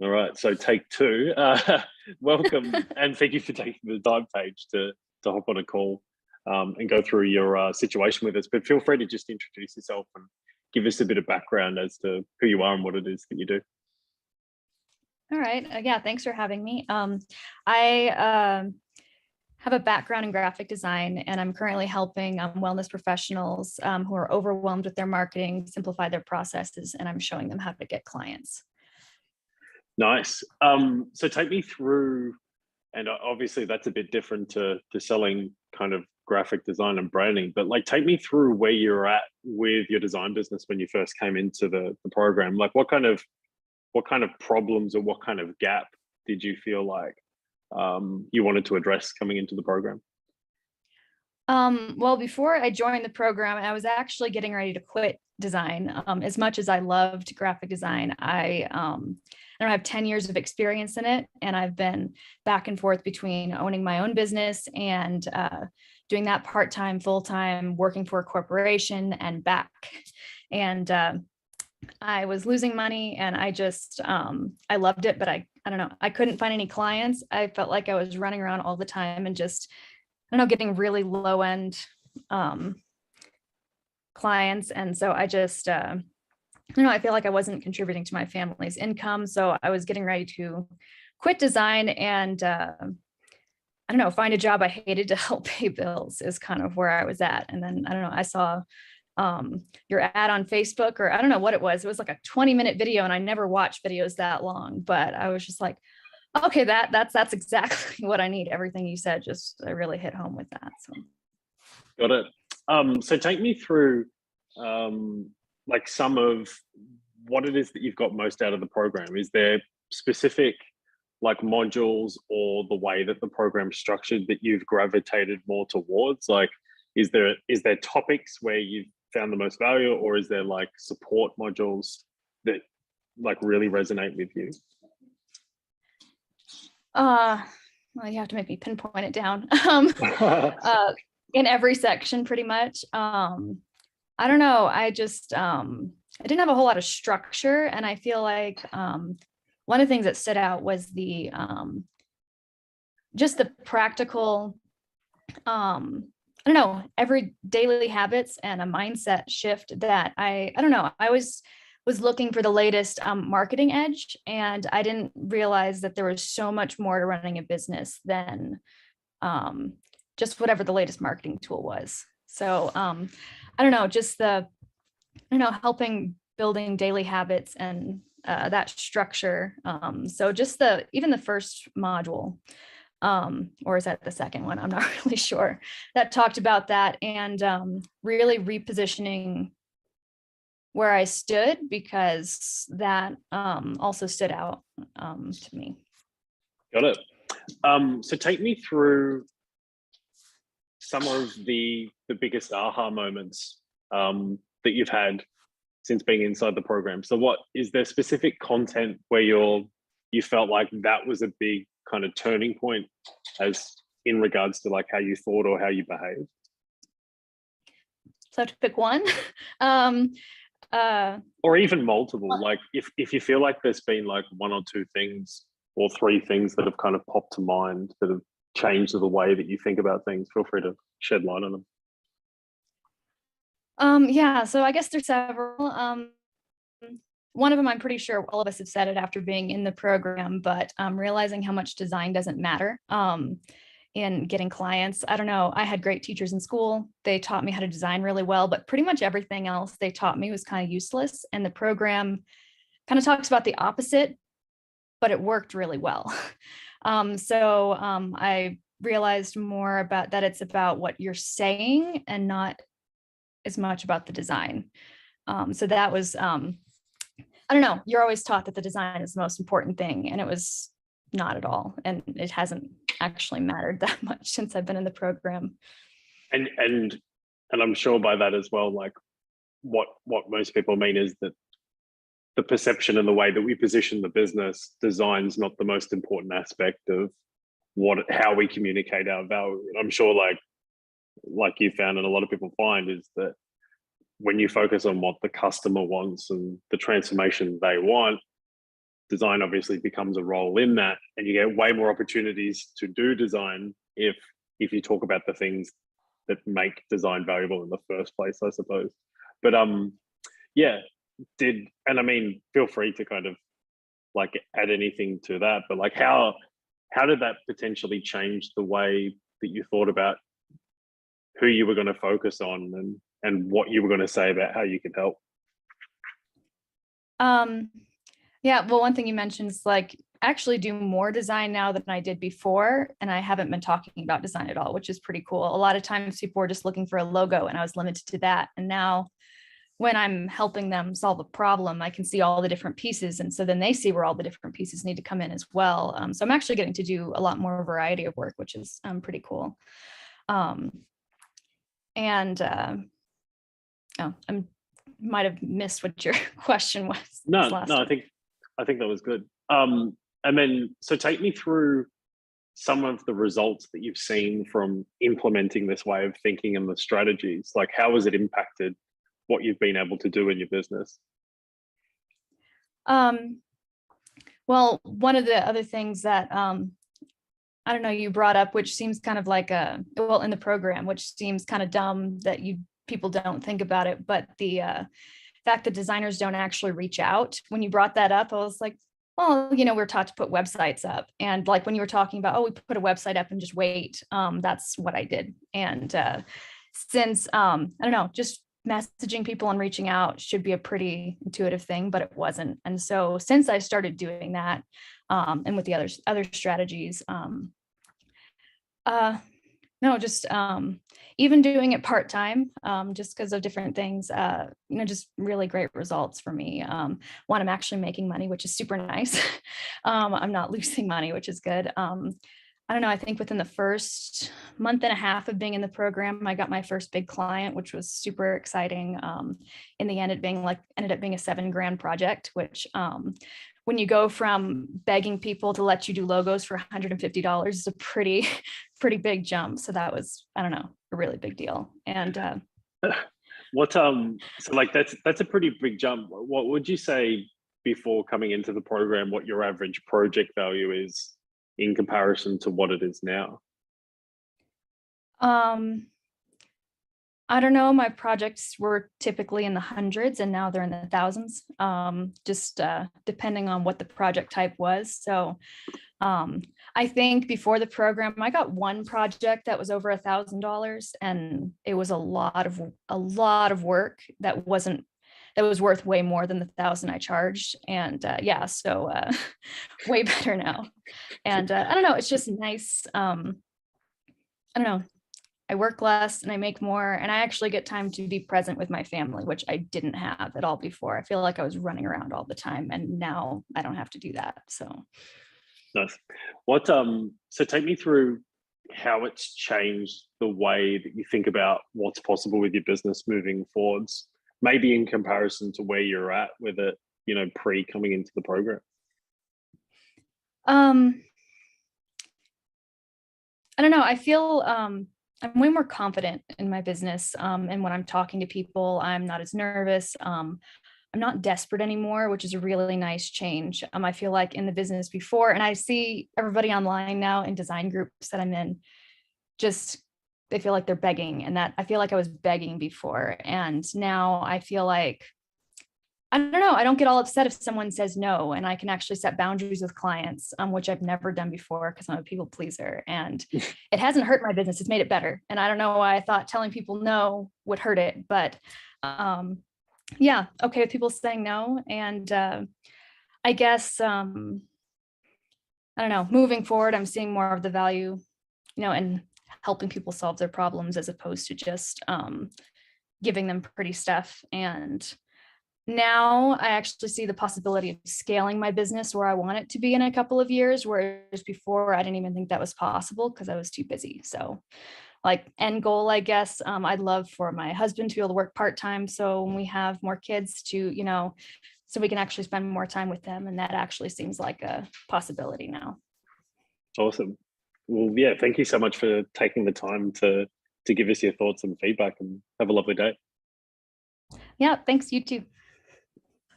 All right, so take two. Welcome and thank you for taking the time, Paige, to hop on a call and go through your situation with us. But feel free to just introduce yourself and give us a bit of background as to who you are and what it is that you do. All right. Yeah, thanks for having me. I have a background in graphic design, and I'm currently helping wellness professionals who are overwhelmed with their marketing simplify their processes, and I'm showing them how to get clients. Nice. So take me through, and obviously that's a bit different to selling kind of graphic design and branding, but like take me through where you're at with your design business when you first came into the program. Like what kind of problems or what kind of gap did you feel like you wanted to address coming into the program? Well, before I joined the program, I was actually getting ready to quit design. As much as I loved graphic design, I don't have 10 years of experience in it, and I've been back and forth between owning my own business and doing that part-time, full-time, working for a corporation and back. And I was losing money, and I loved it, but I don't know, I couldn't find any clients. I felt like I was running around all the time and just, I don't know, getting really low end um, clients. And so I don't know, I feel like I wasn't contributing to my family's income. So I was getting ready to quit design and I don't know, find a job I hated to help pay bills is kind of where I was at. And then I don't know, I saw your ad on Facebook, or I don't know what it was. It was like a 20-minute video, and I never watched videos that long, but I was just like, okay, that's exactly what I need. Everything you said, just I really hit home with that. So Got it. So take me through um, like some of what it is that you've got most out of the program. Is there specific like modules or the way that the program's structured that you've gravitated more towards? Like, is there topics where you've found the most value, or is there like support modules that like really resonate with you? uh well, you have to make me pinpoint it down. In every section pretty much. I don't know. I didn't have a whole lot of structure, and I feel like one of the things that stood out was the just the practical I don't know, every daily habits and a mindset shift that I don't know. I was looking for the latest marketing edge, and I didn't realize that there was so much more to running a business than um, just whatever the latest marketing tool was. So I don't know, just I don't know, helping building daily habits and that structure. So just even the first module, or is that the second one? I'm not really sure. That talked about that, and really repositioning where I stood, because that also stood out to me. Got it. So take me through some of the biggest aha moments that you've had since being inside the program. So what is there specific content where you felt like that was a big kind of turning point as in regards to like how you thought or how you behaved? So I have to pick one. um, uh, Or even multiple, like if you feel like there's been like one or two things or three things that have kind of popped to mind that have changed the way that you think about things, feel free to shed light on them. yeah, so I guess there's several. One of them, I'm pretty sure all of us have said it after being in the program, but realizing how much design doesn't matter in getting clients. I don't know. I had great teachers in school. They taught me how to design really well, but pretty much everything else they taught me was kind of useless. And the program kind of talks about the opposite, but it worked really well. So I realized more about that. It's about what you're saying and not as much about the design. So that was I don't know, you're always taught that the design is the most important thing, and it was not at all. And it hasn't actually mattered that much since I've been in the program. And I'm sure by that as well, like what most people mean is that the perception and the way that we position the business, design's not the most important aspect of how we communicate our value. And I'm sure like you found and a lot of people find is that when you focus on what the customer wants and the transformation they want, design obviously becomes a role in that, and you get way more opportunities to do design if you talk about the things that make design valuable in the first place, I suppose. But yeah, and I mean, feel free to kind of like add anything to that, but like how did that potentially change the way that you thought about who you were going to focus on and what you were going to say about how you could help? Yeah, well, one thing you mentioned is like I actually do more design now than I did before, and I haven't been talking about design at all, which is pretty cool. A lot of times people were just looking for a logo and I was limited to that. And now when I'm helping them solve a problem, I can see all the different pieces. And so then they see where all the different pieces need to come in as well. So I'm actually getting to do a lot more variety of work, which is pretty cool. I might have missed what your question was. No, I think that was good. And then, so take me through some of the results that you've seen from implementing this way of thinking and the strategies. Like, how has it impacted what you've been able to do in your business? Well, one of the other things that I don't know, you brought up, which seems kind of like in the program, which seems kind of dumb that people don't think about it, but the fact that designers don't actually reach out. When you brought that up, I was like, well, we're taught to put websites up. And like when you were talking about, we put a website up and just wait. That's what I did. And since, I don't know, just messaging people and reaching out should be a pretty intuitive thing, but it wasn't. And so since I started doing that, and with the other strategies, no, just even doing it part-time, just because of different things, just really great results for me. One, I'm actually making money, which is super nice. I'm not losing money, which is good. I don't know, I think within the first month and a half of being in the program, I got my first big client, which was super exciting. In the end, it ended up being a $7,000 project, which when you go from begging people to let you do logos for $150 is a pretty big jump. So that was, I don't know, a really big deal. And so like that's a pretty big jump. What would you say before coming into the program, what your average project value is in comparison to what it is now? I don't know. My projects were typically in the hundreds and now they're in the thousands, just depending on what the project type was. So I think before the program, I got one project that was over $1,000, and it was a lot of work that was worth way more than the 1,000 I charged. And so way better now. And I don't know, it's just nice. I don't know. I work less and I make more, and I actually get time to be present with my family, which I didn't have at all before. I feel like I was running around all the time, and now I don't have to do that. So nice. So take me through how it's changed the way that you think about what's possible with your business moving forwards, maybe in comparison to where you're at with it, pre coming into the program. I don't know. I feel I'm way more confident in my business. And when I'm talking to people, I'm not as nervous. I'm not desperate anymore, which is a really nice change. I feel like in the business before, and I see everybody online now in design groups that I'm in, just they feel like they're begging, and that I feel like I was begging before. And now I feel like, I don't know, I don't get all upset if someone says no, and I can actually set boundaries with clients, which I've never done before because I'm a people pleaser, and it hasn't hurt my business. It's made it better. And I don't know why I thought telling people no would hurt it, but okay with people saying no. And I guess, I don't know, moving forward, I'm seeing more of the value, in helping people solve their problems as opposed to just giving them pretty stuff. And now I actually see the possibility of scaling my business where I want it to be in a couple of years, whereas before I didn't even think that was possible because I was too busy. So like end goal, I guess, I'd love for my husband to be able to work part-time. So when we have more kids to, so we can actually spend more time with them. And that actually seems like a possibility now. Awesome. Well, yeah, thank you so much for taking the time to give us your thoughts and feedback, and have a lovely day. Yeah, thanks. You too.